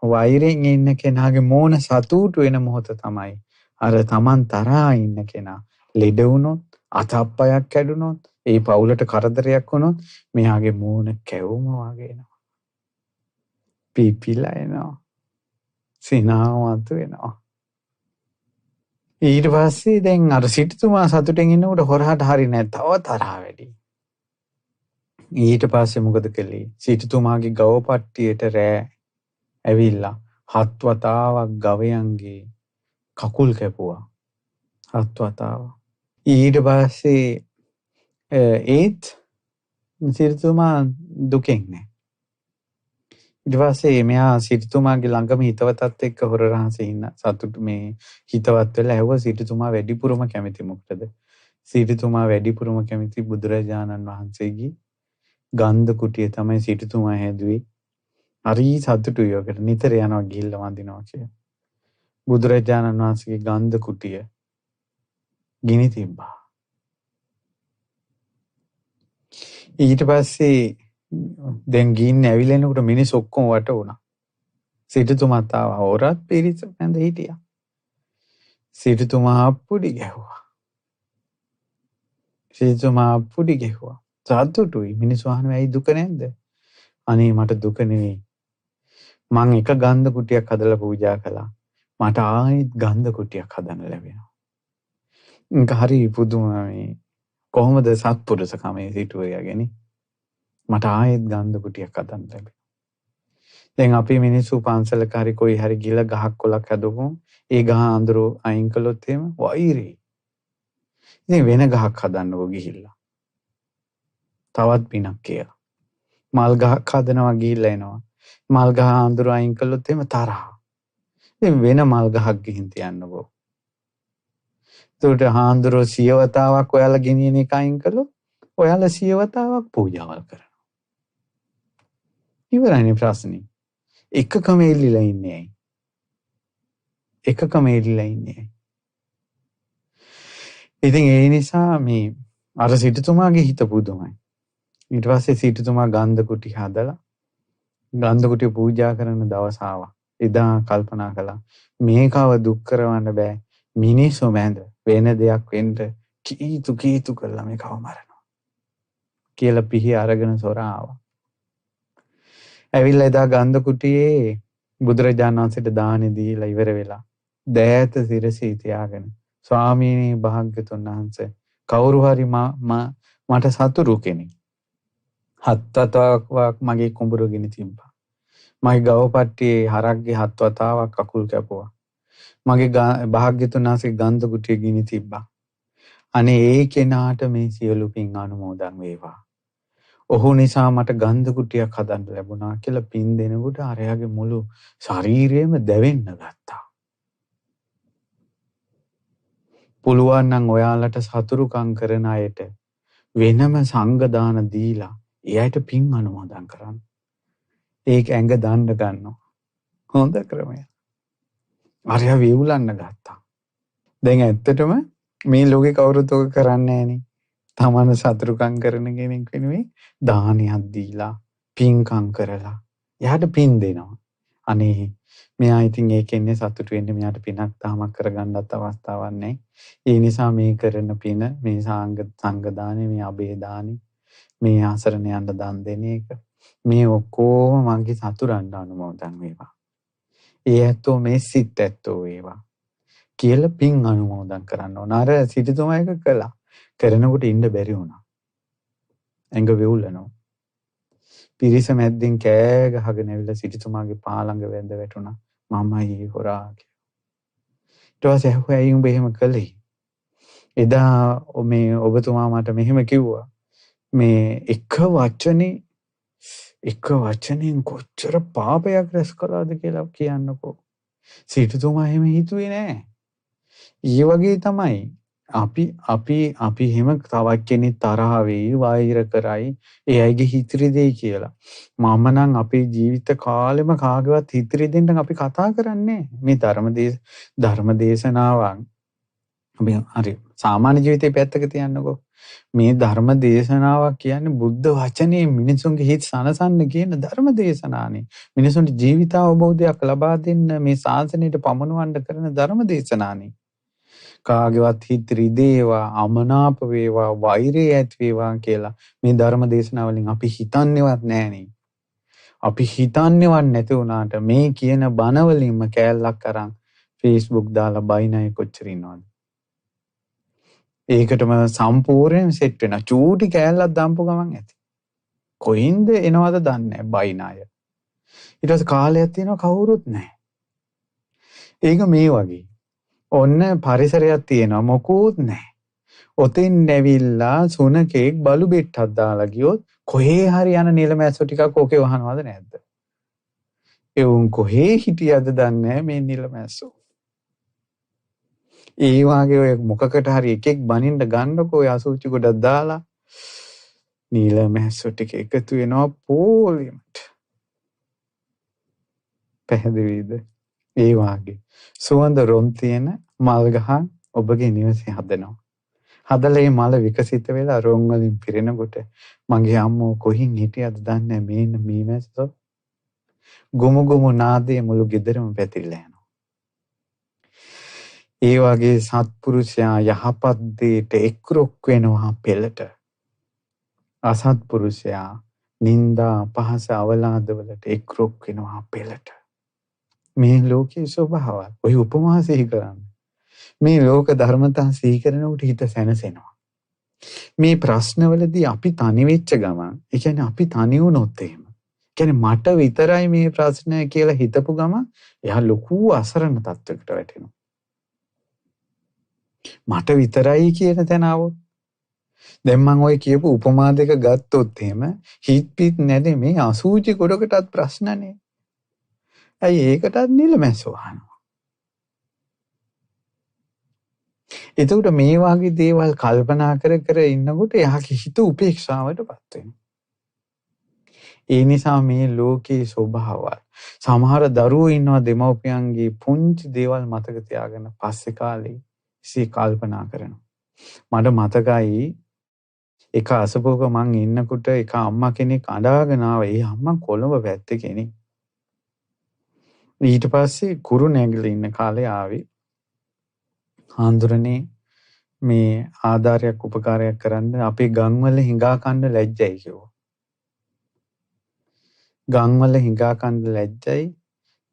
වෛරයෙන් ඉන්න කෙනාගේ මෝන සතුටු වෙන මොහොත තමයි අර Taman තරහා ඉන්න කෙනා ලෙඩ වුණොත් අතප්පයක් කැඩුනොත් ඒ පවුලට කරදරයක් වුණොත් මෙයාගේ මෝන කැවුම වගේ එනවා. පිපිලා එනවා. සිනාවතු වෙනවා. ඊට පස්සේ දැන් අර සිටුතුමා සතුටෙන් ඉන්නකොට හොරහට හරි නැහැ. තව තරහ වැඩි. ඊට පස්සේ මොකද කළේ? සිටුතුමාගේ ගව පට්ටියට රෑ ඇවිල්ලා 7 වතාවක් ගවයන්ගේ කකුල් කැපුවා. 7 වතාවක්. ඊට පස්සේ ඒත් සිටුතුමා දුකෙන් නැහැ. ඊට පස්සේ මෙයා සිටුතුමාගේ ළඟම හිතවතත් එක්ක හොර රහසේ ඉන්න සතුට මේ හිතවත් වෙලා ඇහුවා සිටුතුමා වැඩිපුරම කැමති මොකටද? සිටුතුමා වැඩිපුරම කැමති බුදුරජාණන් වහන්සේගේ ගන්ධ කුටිය තමයි සිටුතුමා හැදුවේ. හරි සතුටුයි ඔකට නිතර යනවා ගිහිල්ලා වඳිනවා කියලා. බුදුරජාණන් වහන්සේගේ ගන්ධ කුටිය ගිනි තිබ්බා. ඊට පස්සේ දැන් ගින්න ඇවිලෙනකොට මිනිස්සු ඔක්කොම වට වුණා. සිටුතුමාත් ආවා. හොරත් පිරිස ඇඳ හිටියා. සිටුතුමා අප්පුඩි ගැහුවා. සතුටුයි. මිනිස්සු අහනවා ඇයි දුක නැද්ද? අනේ මට දුක නෙවෙයි. මං එක ගන්ධ කුටියක් හදලා පූජා කළා. මට ආයෙත් ගන්ධ කුටියක් හදන්න ලැබෙනවා. ඒක හරි පුදුම මේ කොහොමද සත්පුරුෂකමේ සිටුවයාගෙන මට ආයෙත් ගන්ධ කුටියක් හදන්න ලැබෙනවා. දැන් අපි මිනිස්සු පන්සලක හරි කොයි හරි ගිල ගහක් කොලක් හදපුවම ඒ ගහ අඳුර අයින් කළොත් එහෙම වෛරේ. ඉතින් වෙන ගහක් හදන්නකෝ ගිහිල්ලා. තවත් පිනක් කියලා. මල් ගහක් හදනවා ගිහිල්ලා එනවා. මල් ගහ අඳුර අයින් කළොත් එහෙම තරහ. ඉතින් වෙන මල් ගහක් ගිහින් තියන්නකෝ. ඒකට හාඳුරෝ 100 වතාවක් ඔයාලා ගෙනියන එක අයින් කළොත් ඔයාලා 100 වතාවක් පූජාවල් කරනවා. ඉවරයිනේ ප්‍රශ්නේ. එකකම එල්ලිලා ඉන්නේ ඇයි? ඉතින් ඒ නිසා මේ අර සිටුතුමාගේ හිත පුදුමයි. ඊට පස්සේ සිටුතුමා ගන්ධ කුටි හදලා ගන්ධ කුටිය පූජා කරන දවස ආවා. එදා කල්පනා කළා මේකව දුක් කරවන්න බෑ. මිනිස්සු මැද වෙන දෙයක් වෙන්න කීතු කළා මේකව මරනවා කියලා පිහි අරගෙන සොරා ආවා. ඇවිල්ලා එදා ගන්ධ කුටියේ බුදුරජාණන් වහන්සේට දානි දීලා ඉවර වෙලා දෑත සිරසී තියාගෙන ස්වාමීනි භාග්‍යතුන් වහන්සේ කවුරු හරි මට සතුරු කෙනෙක් හත් වතාවක් මගේ කුඹුර ගෙන තිබ්බා. මගේ ගවපට්ටියේ හරක්ගේ හත් වතාවක් අකුල් කැපුවා. මගේ භාග්‍යතුන් වහන්සේ ගන්ධ කුටිය ගිනි තිබ්බා. අනේ ඒ කෙනාට මේ සියලු පින් අනුමෝදන් වේවා. ඔහු නිසා මට ගන්ධ කුටියක් හදන්න ලැබුණා කියලා පින් දෙනකොට අරයාගේ මුළු ශරීරයම දැවෙන්න ගත්තා. පුළුවන් නම් ඔයාලට සතුරුකම් කරන අයට වෙනම සංඝ දාන දීලා එයාට පින් අනුමෝදන් කරන්න. ඒක ඇඟ දණ්ඩ ගන්නවා. හොඳ ක්‍රමයක්. අරයා වේවුලන්න ගත්තා. දැන් ඇත්තටම මේ ලෝකේ කවුරුත් ඔක කරන්නේ නැහනේ. තමන සතුරුකම් කරන කෙනෙක් වෙනුවෙන් දානයක් දීලා පින්කම් කරලා එයාට පින් දෙනවා. අනේ මෙයා ඉතින් ඒකෙන්නේ සතුටු වෙන්නේ මෙයාට පිනක් තාමක් කරගන්නත් අවස්ථාවක් නැහැ. ඒ නිසා මේ කරන පින මේ සංඝ දානේ මේ අබේ දානේ මේ ආසරණයන්ට දන් දෙන එක මේ ඔක්කොම මගේ සතුරන්ට අනුමෝදන් වේවා. ඒ ඇත්තෝ මේ සිත් ඇත්තෝ වේවා කියලා පින් අනුමෝදන් කරන්න ඕන. අර සිටුතුමා එක කළා. කරනකොට ඉන්න බැරි වුණා. ඇඟ වෙවුලනවා. පිරිස මැද්දෙන් කෑ ගහගෙන ඇවිල්ලා සිටුතුමාගේ පාළඟ වැඳ වැටුණා. මමයි හොරා කියලා. ඊට පස්සේ ඇහුවා උඹ එහෙම කළේ. එදා මේ ඔබතුමා මට මෙහෙම කිව්වා. මේ එක වචනෙන් කොච්චර පාපයක් රැස් කළාද කියලා කියන්නකෝ. සිටුතුමා එහෙම හිතුවේ නෑ. ඊ වගේ තමයි අපි හැම තවත් කෙනෙක් තරහ වෙයි වෛර කරයි ඒ අයගේ හිතිරි දෙයි කියලා. මම නම් අපේ ජීවිත කාලෙම කාගේවත් හිතිරි දෙන්න අපි කතා කරන්නේ මේ ධර්ම දේශනාවන්. අපි හරි සාමාන්‍ය ජීවිතේ පැත්තක තියන්නකෝ. මේ ධර්ම දේශනාවක් කියන්නේ බුද්ධ වචනේ මිනිසුන්ගේ හිත සනසන්න කියන ධර්ම දේශනානේ. මිනිසුන්ට ජීවිත අවබෝධයක් ලබා දෙන්න මේ ශාසනයට පමනවන්න කරන ධර්ම දේශනානේ. කාගේවත් හිත රිදේවා අමනාප වේවා වෛරය ඇති වේවා කියලා මේ ධර්ම දේශනාවලින් අපි හිතන්නේවත් නැහනේ. අපි හිතන්නේවත් නැති වුණාට මේ කියන බණ වලින්ම කෑල්ලක් අරන් Facebook දාලා බයින අය කොච්චර ඉන්නවද? ඒකටම සම්පූර්ණයෙන් සෙට් වෙනවා. චූටි කෑල්ලක් දාම්පු ගමන් ඇති. කොයින්ද එනවද දන්නේ නැහැ බයින අය. ඊට පස්සේ කාලයක් තියෙනවා කවුරුත් නැහැ. ඒක මේ වගේ. ඔන්න පරිසරයක් තියෙනවා මොකුත් නැහැ. ඔතෙන් ඇවිල්ලා සුනකෙක් බලු බෙට්ටක් දාලා ගියොත් කොහේ හරි යන නිලමැස්සෝ ටිකක් ඕකේ වහනවද නැද්ද? ඒ උන් කොහේ හිටියද දන්නේ මේ නිලමැස්සෝ. ඒ වාගේ ඔය මොකකට හරි එකෙක් බනින්න ගන්නකො ඔය අසුචි ගොඩක් දාලා නිලමැස්සෝ ටික එකතු වෙනවා පොලිමට. පැහැදිලිද? ඒ වාගේ සුවඳ රොම් තියෙන මල් ගහක් ඔබගේ නිවසේ හදනවා. හදලා මේ මල විකසිත වෙලා රොම් වලින් පිරෙනකොට මගේ අම්මෝ කොහින් හිටියද දන්නේ මේ මැස්සෝ. ගොමු නාදයේ මුළු ගෙදරම පැතිරලා යනවා. ඒ වගේ සත්පුරුෂයා යහපත් දෙයට එක්රොක් වෙනවා පෙළට. අසත්පුරුෂයා නිന്ദා අපහාස අවලාද වලට එක්රොක් වෙනවා පෙළට. මේ ලෝකයේ ස්වභාවය. ඔය උපමා සිහි කරන්න. මේ ලෝක ධර්මතා සිහි කරනකොට හිත සැනසෙනවා. මේ ප්‍රශ්නවලදී අපි තනි වෙච්ච ගමන්, ඒ කියන්නේ අපි තනි වුණොත් එහෙම. කියන්නේ මට විතරයි මේ ප්‍රශ්නය කියලා හිතපු ගමන් එයා ලොකු අසරණ තත්වයකට වැටෙනවා. මට විතරයි කියන තැන આવොත් දැන් මම ඔය කියපු උපමා දෙක ගත්තොත් එහෙම හිත පිට නැදේ මේ අසූචි කොටකටත් ප්‍රශ්නනේ. ඇයි ඒකටත් නිලමැස්සෝ අහනවා. එතකොට මේ වගේ දේවල් කල්පනා කර ඉන්නකොට එයාගේ හිත උපේක්ෂාවටපත් වෙනවා. ඒ නිසා මේ ලෝකේ ස්වභාවය. සමහර දරුවෝ ඉන්නවා දෙමව්පියන්ගේ පුංචි දේවල් මතක තියාගෙන පස්සේ කාලේ ඉසේ කල්පනා කරනවා. මට මතකයි එක අසපුවක මං ඉන්නකොට එක අම්මා කෙනෙක් අඬාගෙන ආවා. ඒ අම්මා කොළඹ පැත්තේ කෙනෙක්. ඊට පස්සේ කුරුණෑගල ඉන්න කාලේ ආවේ. හාමුදුරනේ මේ ආධාරයක් උපකාරයක් කරන්න අපේ ගම්වල හිඟා කන්න ලැජ්ජයි කිව්වා. ගම්වල හිඟා කන්න ලැජ්ජයි.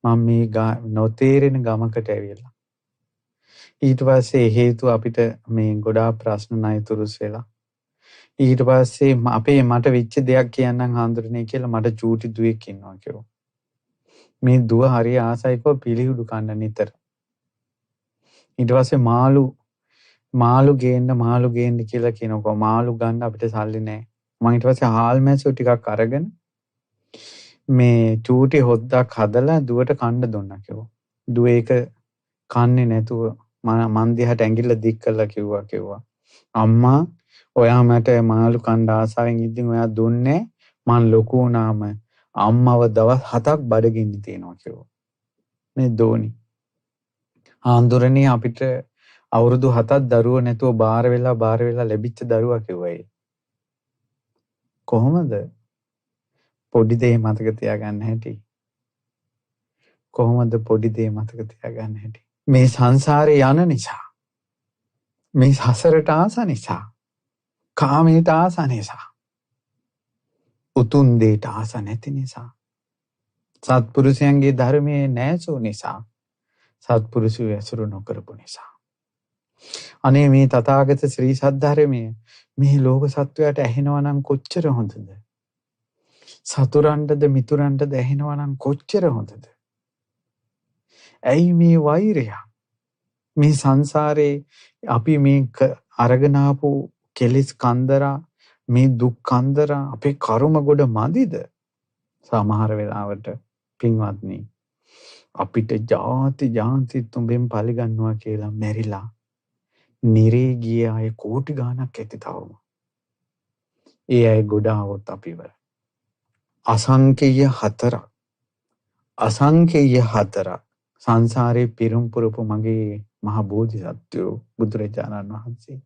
මම මේ නොතේරෙන ගමකට ඇවිල්ලා. ඊට පස්සේ හේතුව අපිට මේ ගොඩාක් ප්‍රශ්න නයිතුරුස් වෙලා. ඊට පස්සේ අපේ මට වෙච්ච දෙයක් කියන්නම් හාමුදුරනේ කියලා මට චූටි දුවෙක් ඉන්නවා කිව්වා. මේ දුව හරිය ආසයි කෝ පිළිහුඩු කන්න නිතර. ඊට පස්සේ මාළු ගේන්න කියලා කියනකො මාළු ගන්න අපිට සල්ලි නැහැ. මම ඊට පස්සේ හාල් මැස්සෝ ටිකක් අරගෙන මේ චූටි හොද්දක් හදලා දුවට කන්න දුන්නා කිව්වා. දුව ඒක කන්නේ නැතුව මන් දිහාට ඇඟිල්ල දික් කරලා කිව්වා අම්මා ඔයා මට මාළු කන්න ආසාවෙන් ඉඳින් ඔයා දුන්නේ මං ලොකු වුණාම අම්මව දවස් 7ක් බඩගින්න තියනවා කිව්වා. මේ දෝනි. ආන්දරණී අපිට අවුරුදු 7ක් දරුවෝ නැතුව බාර වෙලා ලැබිච්ච දරුවා කිව්වා ඒ. කොහොමද? පොඩි දේ මතක තියාගන්න හැටි. කොහොමද පොඩි දේ මතක තියාගන්න හැටි? මේ සංසාරේ යන නිසා. මේ සසරට ආස නිසා. කාමයට ආස නිසා. උතුම් දේට ආස නැති නිසා. සත්පුරුෂයන්ගේ ධර්මයේ නැසූ නිසා. සත්පුරුෂය ඇසුරු නොකරපු නිසා. අනේ මේ තථාගත ශ්‍රී සද්ධර්මයේ මේ ලෝක සත්වයාට ඇහෙනවා නම් කොච්චර හොඳද? සතුරන්ටද මිතුරන්ටද ඇහෙනවා නම් කොච්චර හොඳද? ඇයි මේ වෛරය? මේ සංසාරේ අපි මේ අරගෙන ආපු කෙලෙස් කන්දරා මේ දුක් කන්දරා අපේ කර්ම ගොඩ මදිද? සමහර වෙලාවට පින්වත්නි අපිට ජාති තුඹෙන් පලි ගන්නවා කියලා මැරිලා නිරේ ගිය අය කෝටි ගාණක් ඇති තවම. ඒ අය ගොඩ આવොත් අපි ඉවරයි. අසංකේය හතරක් සංසාරේ පිරුම් පුරපු මගේ මහ බෝධිසත්වයෝ බුදුරජාණන් වහන්සේ.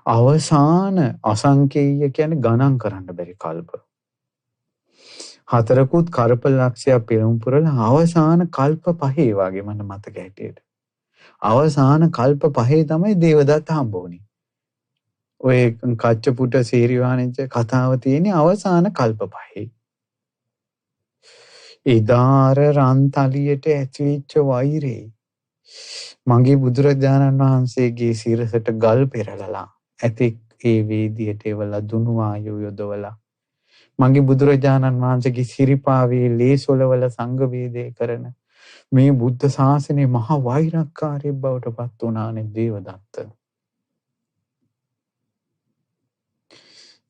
අවසාන අසංකේය කියන්නේ ගණන් කරන්න බැරි කල්ප. හතරකුත් කල්ප ලක්ෂයක් පිරුම් පුරලා අවසාන කල්ප 5 වගේ මට මතක හැටියට. අවසාන කල්ප 5 තමයි දේවදත්ත හම්බ වුනේ. ඔය කච්චපුට සීරිවාණිච්ච කතාව තියෙන්නේ අවසාන කල්ප 5. ඉදාර රන්තලියට ඇතිවෙච්ච වෛරේ මගේ බුදුරජාණන් වහන්සේගේ සිරසට ගල් පෙරලලා ඇතෙක් ඒ වේදියට එවලා දුනු ආයු යොදවලා මගේ බුදුරජාණන් වහන්සේගේ සිරිපාවේ ලේසොලවල සංඝ වේදේ කරන මේ බුද්ධ ශාසනයේ මහා වෛරක්කාරී බවට පත් වුණානේ දේවදත්ත.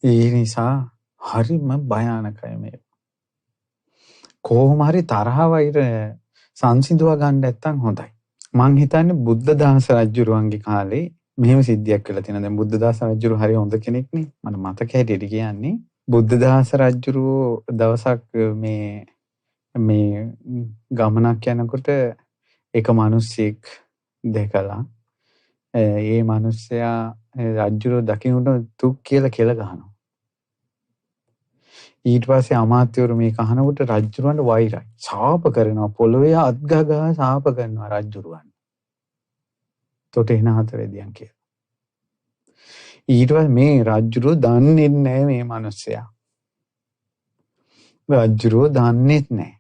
ඒ නිසා හරිම භයානකයි මේ. කොහොම හරි තරහ වෛර සංසිඳව ගන්න නැත්තම් හොඳයි. මං හිතන්නේ බුද්ධදාස රජුරුවන්ගේ කාලේ මෙහෙම සිද්ධියක් වෙලා තියෙනවා. දැන් බුද්ධදාස රජුරු හරි හොඳ කෙනෙක් නේ. මට මතක හැටියට කියන්නේ බුද්ධදාස රජුරුව දවසක් මේ ගමනක් යනකොට එක මිනිස්සෙක් දැකලා ඒ මිනිස්සයා රජුරුව දකින්නට තුක් කියලා කෙල ගහනවා. ඊට පස්සේ අමාත්‍යවරු මේක අහනකොට රජුරවන්ට වෛරයි. ශාප කරනවා පොළොවේ අත්ගගා ශාප කරනවා රජුරවන්ට. තොට එන හතරෙදියන් කියලා. ඊට පස්සේ මේ රජුරෝ දන්නේ නැහැ මේ මිනිස්සයා. රජුරෝ දන්නේ නැහැ.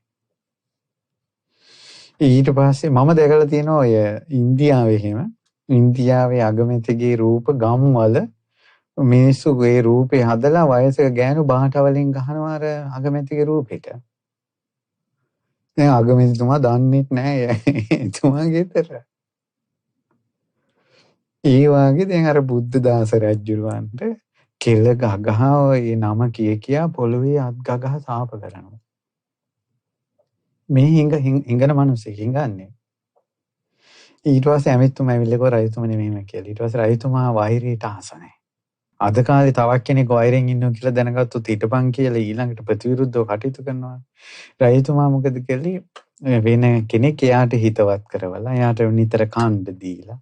ඊට පස්සේ මම දැකලා තියෙනවා ඔය ඉන්දියාවේ අගමැතිගේ රූප ගම්වල මිනිස්සු ඒ රූපේ හදලා වයසක ගෑනු බාට වලින් ගහනවා අර අගමැතිගේ රූපෙට. දැන් අගමැතිතුමා දන්නේ නැහැ එතුමා ගෙදර. ඒ වගේ දැන් අර බුද්ධදාස රජුරවන්ට කෙල ගගහ ඒ නම කියා පොළවේ අත් ගගහ සාප කරනවා. මේ හිඟන මිනිස්සෙක් හිඟන්නේ. ඊට පස්සේ ඇමෙතුමා ඇවිල්ලා කෝ රජතුමනි මෙහෙම කියලා. ඊට පස්සේ රජතුමා වෛරයට ආස නැහැ. අද කාලේ තවක් කෙනෙක් වෛරෙන් ඉන්නවා කියලා දැනගත්තොත් ඊටපන් කියලා ඊළඟට ප්‍රතිවිරුද්ධව කටයුතු කරනවා. රජතුමා මොකද කළේ? වෙන කෙනෙක් එයාට හිතවත් කරවලා එයාට නිතර කන්න දීලා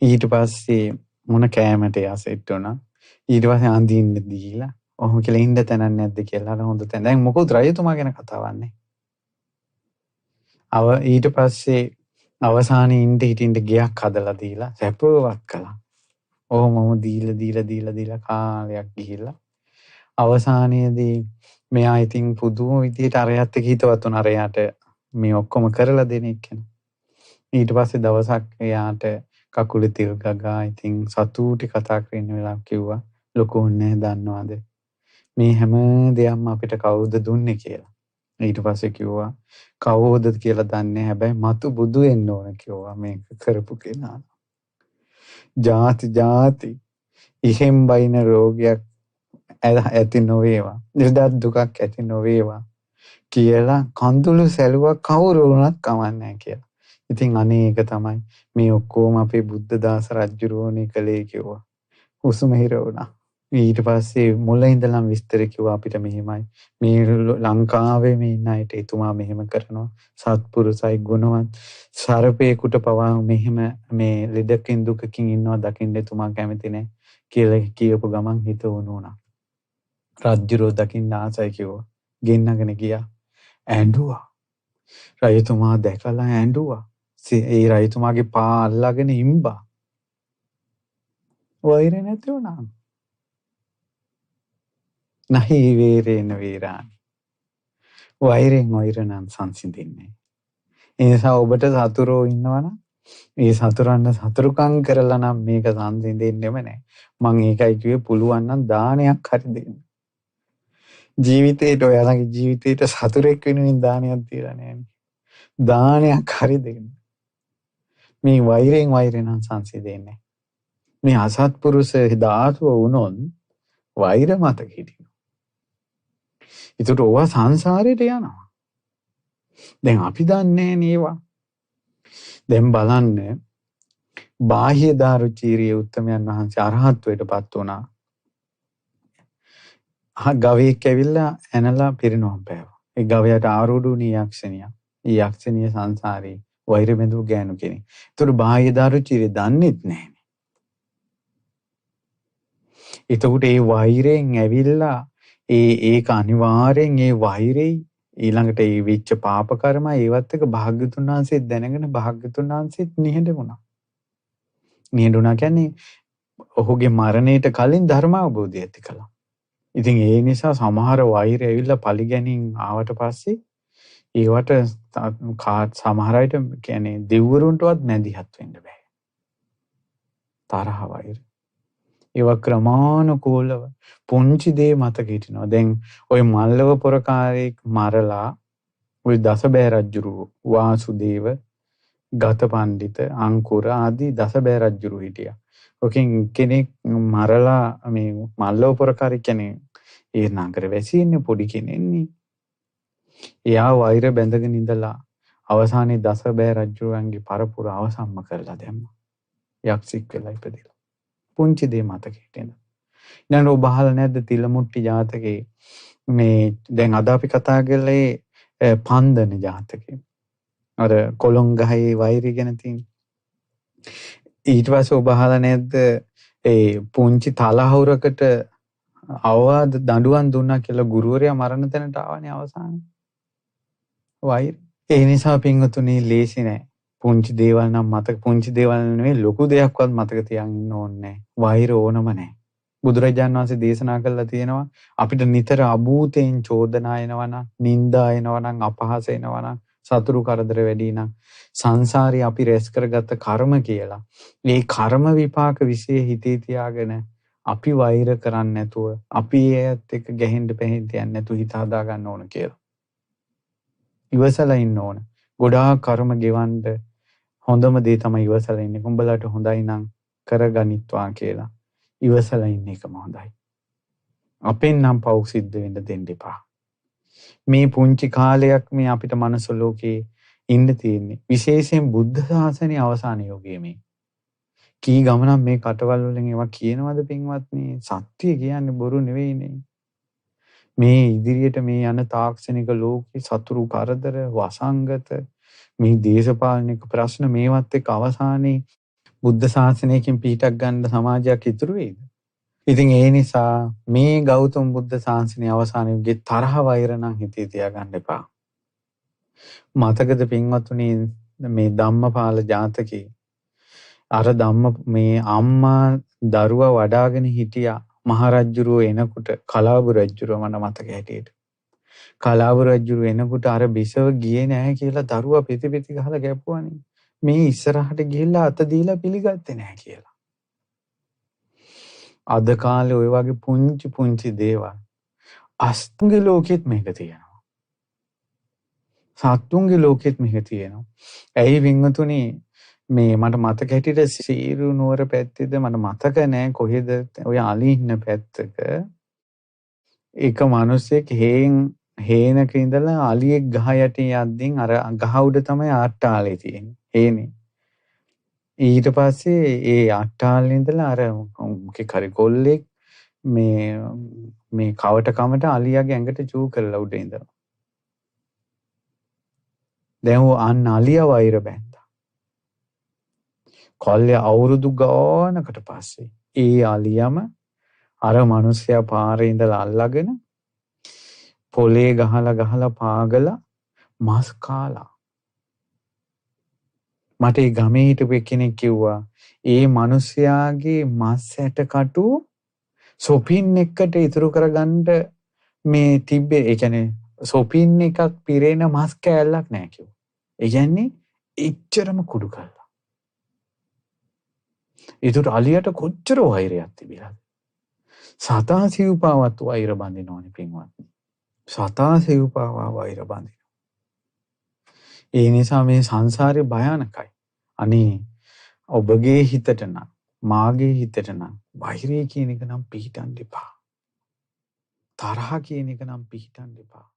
ඊට පස්සේ මොන කෑමට එයා සෙට් වුණා. ඊට පස්සේ අඳින්න දීලා ඔහොම කියලා ඉන්න තැනක් නැද්ද කියලා අර හොඳ තැන. දැන් මොකද රජතුමා ගැන කතාවන්නේ. ඊට පස්සේ අවසානයේ ඉන්න හිටින්න ගයක් හදලා දීලා සැපවත් කළා. ඔහොමම දීලා කාලයක් ගිහිල්ලා අවසානයේදී මෙයා ඉතින් පුදුම විදියට අරයත් එක්ක හිතවත් වුණා. අරයාට මේ ඔක්කොම කරලා දෙන එක. ඊට පස්සේ දවසක් එයාට කකුලේ තිල් ගගා ඉතින් සතුටි කතා කරන වෙලාව කිව්වා ලොකු උන්නේ දන්නවද මේ හැම දෙයක්ම අපිට කවුද දුන්නේ කියලා. ඊට පස්සේ කිව්වා කවුද කියලා දන්නේ හැබැයි මතු බුදු වෙන්න ඕන කිව්වා මේක කරපු කෙනා. ජාති ඉහෙන් බයින රෝගයක් ඇති නොවේවා. නිර්දත් දුකක් ඇති නොවේවා කියලා කඳුළු සැලුවා කවුරු වුණත් කමන්නේ කියලා. ඉතින් අනේ ඒක තමයි මේ ඔක්කොම අපේ බුද්ධ දාස රජුරෝනේ කලේ කිව්වා. හුස්ම හිර වුණා. ඊට පස්සේ මුල ඉඳලම විස්තර කිව්වා අපිට මෙහෙමයි. මේ ලංකාවේ මේ ඉන්න අයට එතුමා මෙහෙම කරනවා. සත්පුරුසයි ගුණවත් සර්පේකට පවා මෙහෙම මේ ලෙඩකින් දුකකින් ඉන්නවා දකින්න එතුමා කැමති නැහැ කියලා කියපු ගමන් හිත වුණා. රජුරෝ දකින්න ආසයි කිව්වා. ගෙන්නගෙන ගියා. ඇඬුවා. රජතුමා දැකලා ඇඬුවා. ඒ රජතුමාගේ පා අල්ලගෙන ඉම්බා. වෛරය නැති වුණා. නහි වේරේන වේරානි. වෛරෙන් වෛර නම් සංසිඳින්නේ. ඒ නිසා ඔබට සතුරෝ ඉන්නවනම් මේ සතුරන්න සතුරුකම් කරලා නම් මේක සංසිඳෙන්නෙම නැහැ. මම ඒකයි කිව්වේ පුළුවන් නම් දානයක් හරි දෙන්න. ජීවිතේට ඔයාලගේ ජීවිතේට සතුරෙක් වෙනුවෙන් දානයක් දීලා නැහැ. දානයක් හරි දෙන්න. මේ වෛරෙන් වෛර නම් සංසිඳෙන්නේ. මේ අසත්පුරුෂ ධාතුව වුණොත් වෛර මතක හිටිනවා. ඒකට ඕවා සංසාරේට යනවා. දැන් අපි දන්නේ නේවා. දැන් බලන්න බාහ්‍ය දාරුචීරිය උත්තමයන් වහන්සේ අරහත්වයටපත් වුණා. ගවයෙක් ඇවිල්ලා ඇනලා පිරිනොම් පෑවා. ඒ ගවයාට ආරෝඩුණී යක්ෂණිය. ඒ යක්ෂණිය සංසාරේ වෛර බඳු ගෑනු කෙනෙක්. ඒතර බාහ්‍ය දාරුචීරිය දන්නේත් නැහැ. එතකොට ඒ වෛරයෙන් ඇවිල්ලා ඒක අනිවාර්යෙන් ඒ වෛරේ ඊළඟට ඒ වෙච්ච පාප කර්ම ඒවත් එක භාග්‍යතුන් වහන්සේ දැනගෙන භාග්‍යතුන් වහන්සේත් නිහඬ වුණා. නිහඬ වුණා කියන්නේ ඔහුගේ මරණයට කලින් ධර්ම අවබෝධය ඇති කළා. ඉතින් ඒ නිසා සමහර වෛර ඇවිල්ලා පරිගැනින් ආවට පස්සේ ඒවට සමහර අයට කියන්නේ දෙවිවරුන්ටවත් නැදිහත් වෙන්න බෑ. තරහ වෛර. ඒවා ක්‍රමානුකූලව පුංචි දේ මතක හිටිනවා. දැන් ওই මල්ලව පොරකාරයෙක් මරලා ওই දසබෑ රජුරු වාසුදේව ගතපණ්ඩිත අංකුර ආදී දසබෑ රජුරු හිටියා. ඔකෙන් කෙනෙක් මරලා මේ මල්ලව පොරකාරයෙක් කියන්නේ ඒ නගර වැසියෙන්නේ පොඩි කෙනෙන්නේ. එයා වෛර බැඳගෙන ඉඳලා අවසානයේ දසබෑ රජුරුවන්ගේ පරපුර අවසම්ම කරලා දැම්මා. යක්ෂික් වෙලා ඉපදිලා. පුංචි දේ මතක හිටින්න. ඊළඟට ඔබ අහලා නැද්ද තිලමුට්ටි ජාතකේ මේ දැන් අද අපි කතා කළේ පන්දන ජාතකේ. අර කොළොන් ගහේ වෛරය ගැන තියෙන. ඊට පස්සේ ඔබ අහලා නැද්ද ඒ පුංචි තලහවුරකට අවවාද දඬුවම් දුන්නා කියලා ගුරුවරයා මරණ තැනට ආවනේ අවසානයේ. වෛර. ඒ නිසා පින්වතුනි ලේසි නෑ. පුංචි දේවල් නම් මතක පුංචි දේවල් නෙවෙයි ලොකු දෙයක්වත් මතක තියාගන්න ඕනේ නෑ. වෛර ඕනම නෑ. බුදුරජාණන් වහන්සේ දේශනා කළා තියෙනවා අපිට නිතර අභූතෙන් චෝදනා එනවනම්, නිന്ദා එනවනම්, අපහාස එනවනම්, සතුරු කරදර වැඩි නම් සංසාරේ අපි රැස් කරගත්ත කර්ම කියලා. මේ කර්ම විපාක વિશે හිතේ තියාගෙන අපි වෛර කරන්නේ නැතුව, අපි ඒත් එක්ක ගැහෙන්න පැහෙන්න යන්නේ නැතුව හිත හදා ගන්න ඕන කියලා. ඉවසලා ඉන්න ඕන. ගොඩාක් කර්ම ගෙවන්න හොඳම දේ තමයි ඉවසලා ඉන්නේ. උඹලට හොඳයි නම් කරගනිත්වා කියලා. ඉවසලා ඉන්න එකම හොඳයි. අපෙන් නම් පව් සිද්ධ වෙන්න දෙන්න එපා. මේ පුංචි කාලයක් මේ අපිට මනස ලෝකේ ඉන්න තියෙන්නේ. විශේෂයෙන් බුද්ධ ශාසනයේ අවසාන යෝගයේ මේ. කී ගමනක් මේ කටවල් වලින් ඒවා කියනවද පින්වත්නි? සත්‍ය කියන්නේ බොරු නෙවෙයිනේ. මේ ඉදිරියට මේ යන තාක්ෂණික ලෝකේ සතුරු කරදර වසංගත මේ දේශපාලනික ප්‍රශ්න මේවත් එක්ක අවසානයේ බුද්ධ ශාසනයකින් පිටක් ගන්න සමාජයක් ඉතුරු වෙයිද? ඉතින් ඒ නිසා මේ ගෞතම බුද්ධ ශාසනය අවසාන යුගයේ තරහ වෛර නම් හිතේ තියාගන්න එපා. මතකද පින්වත්නි මේ ධම්මපාල ජාතකේ අර මේ අම්මා දරුවා වඩාගෙන හිටියා මහරජුරුව එනකොට කලාබු රජුරුව මට මතක හැටියට. කලාබු රජුරුව එනකොට අර බිසව ගියේ නැහැ කියලා දරුවා පිටි පිටි ගහලා ගැප්පුවානේ. මේ ඉස්සරහට ගිහිල්ලා අත දීලා පිළිගත්තේ නැහැ කියලා. අද කාලේ ওই වගේ පුංචි පුංචි දේවල් අස්තුන්ගේ ලෝකෙත් මේක තියෙනවා. සත්තුන්ගේ ලෝකෙත් මේක තියෙනවා. ඇයි වින්වතුනි මේ මට මතක හැටියට සීරු නුවර පැත්තේද මට මතක නෑ කොහෙද ඔය අලි ඉන්න පැත්තක එක මිනිහෙක් හේනක ඉඳලා අලියෙක් ගහ යටින් යද්දී අර ගහ උඩ තමයි ආට්ටාලේ තියෙන්නේ. හේනේ. ඊට පස්සේ ඒ අට්ටාලේ ඉඳලා අර මොකේ කරි කොල්ලෙක් මේ කවට කමට අලියාගේ ඇඟට චූ කරලා උඩ ඉඳලා. දැන් අන්න අලියා වෛර බැන්දා. කොල්ලේ අවුරුදු ගානකට පස්සේ ඒ අලියම අර මිනිස්සයා පාරේ ඉඳලා අල්ලගෙන පොලේ ගහලා පාගලා මස් කාලා. මට ඒ ගමේ හිටපු කෙනෙක් කිව්වා ඒ මිනිස්යාගේ මස් ඇට කටු සොපින් එකට ඉතුරු කරගන්න මේ තිබ්බේ. ඒ කියන්නේ සොපින් එකක් පිරෙන මස් කෑල්ලක් නැහැ කිව්වා. ඒ කියන්නේ එච්චරම කුඩු කළා. ඒකට අලියට කොච්චර වෛරයක් තිබිලාද? සතා සිව්පාවත් වෛර බඳිනවනේ පින්වත්නි. සතා සිව්පාවා වෛර බඳිනවා. ඒ නිසා මේ සංසාරේ භයානකයි. අනේ ඔබගේ හිතට නම් මාගේ හිතට නම් වෛරය කියන එක නම් පිහිටන්න එපා. තරහ කියන එක නම් පිහිටන්න එපා.